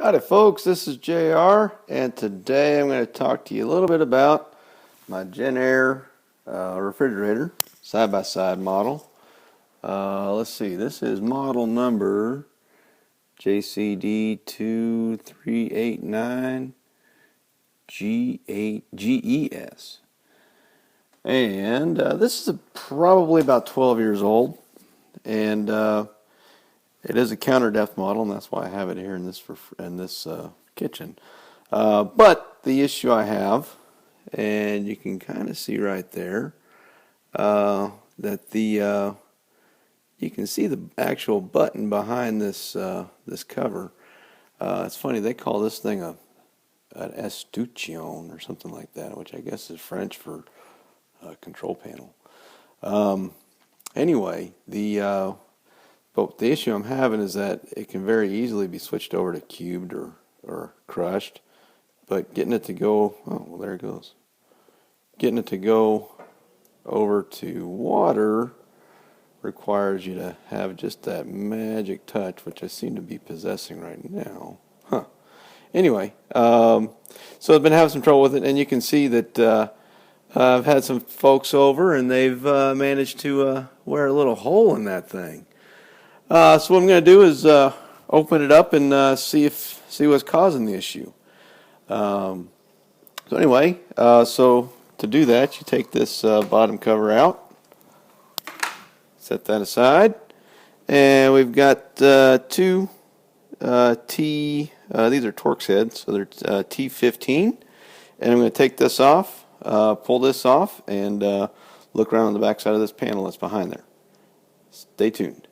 Howdy folks, this is JR, and today I'm going to talk to you a little bit about my Jenn-air refrigerator side-by-side model. Let's see, this is model number JCD2389GES. And this is probably about 12 years old, and it is a counter depth model, and that's why I have it here in this kitchen. But the issue I have, and you can kind of see right there, that you can see the actual button behind this cover. It's funny, they call this thing an escutcheon or something like that, which I guess is French for control panel. Anyway, but the issue I'm having is that it can very easily be switched over to cubed or crushed, but getting it to go, oh, well, there it goes. Getting it to go over to water requires you to have just that magic touch, which I seem to be possessing right now. Anyway, so I've been having some trouble with it, and you can see that I've had some folks over, and they've managed to wear a little hole in that thing. So what I'm going to do is open it up and see what's causing the issue. So anyway, so to do that, you take this bottom cover out, set that aside, and we've got two these are Torx heads, so they're T15, and I'm going to take this off, pull this off, and look around on the back side of this panel that's behind there. Stay tuned.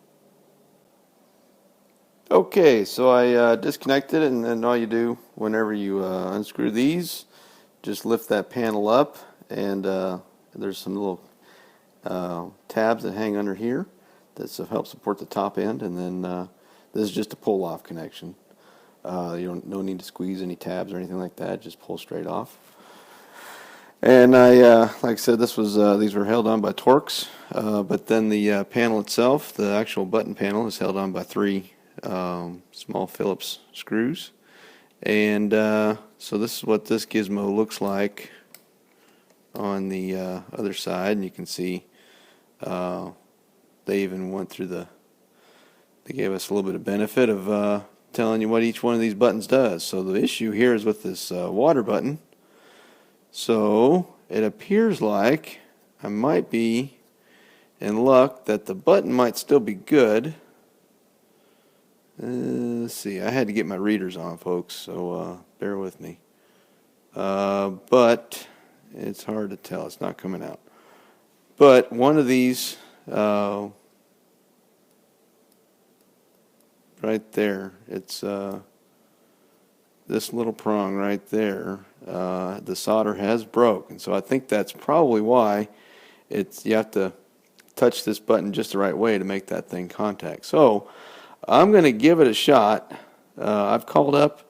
Okay, so I disconnected it, and then all you do whenever you unscrew these, just lift that panel up, and there's some little tabs that hang under here that help support the top end, and then this is just a pull-off connection. You no need to squeeze any tabs or anything like that, just pull straight off. And like I said, these were held on by Torx, but then the panel itself, the actual button panel, is held on by three small Phillips screws. And so this is what this gizmo looks like on the other side, and you can see they even went through they gave us a little bit of benefit of telling you what each one of these buttons does. So the issue here is with this water button. So it appears like I might be in luck that the button might still be good. Let's see, I had to get my readers on, folks, so bear with me. But it's hard to tell, it's not coming out. But one of these right there, it's this little prong right there, the solder has broke, and so I think that's probably why you have to touch this button just the right way to make that thing contact. So I'm going to give it a shot. I've called up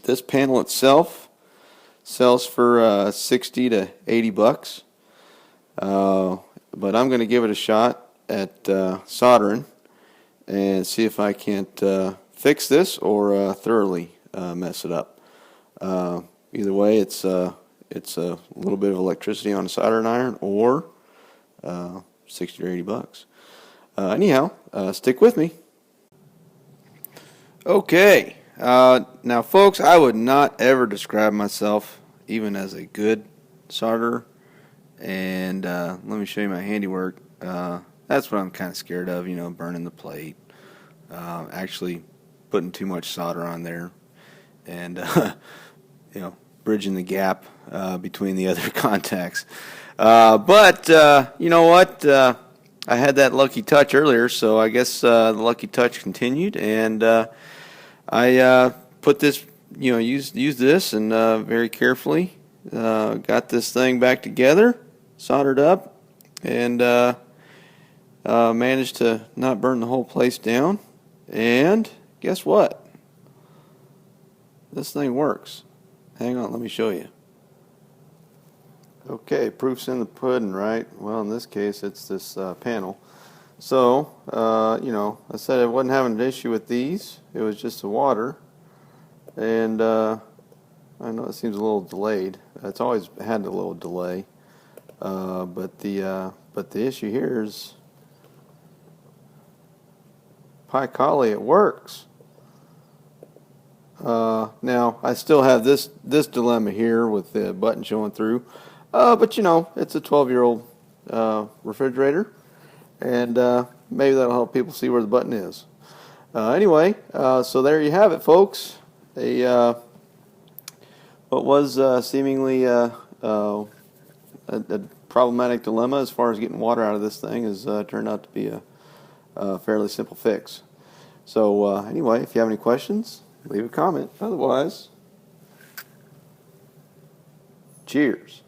this panel itself, sells for 60 to 80 bucks, but I'm going to give it a shot at soldering and see if I can't fix this or thoroughly mess it up. Either way, it's a little bit of electricity on a soldering iron, or 60 or 80 bucks. Anyhow, stick with me. Okay, now folks, I would not ever describe myself even as a good solderer, and let me show you my handiwork. That's what I'm kind of scared of, burning the plate, actually putting too much solder on there, and bridging the gap between the other contacts. But you know what? I had that lucky touch earlier, so I guess the lucky touch continued, and I put this, used this, and very carefully got this thing back together, soldered up, and managed to not burn the whole place down. And guess what? This thing works. Hang on, let me show you. Okay, proof's in the pudding, right? Well, in this case, it's this panel. So, I said I wasn't having an issue with these. It was just the water. and I know it seems a little delayed. It's always had a little delay, but the issue here is Pi Kali, it works. Now I still have this dilemma here with the button showing through, but you know, it's a 12-year-old refrigerator, and maybe that'll help people see where the button is. Anyway, so there you have it, folks. What was seemingly a problematic dilemma as far as getting water out of this thing has turned out to be a fairly simple fix. So anyway, if you have any questions, leave a comment. Otherwise, cheers.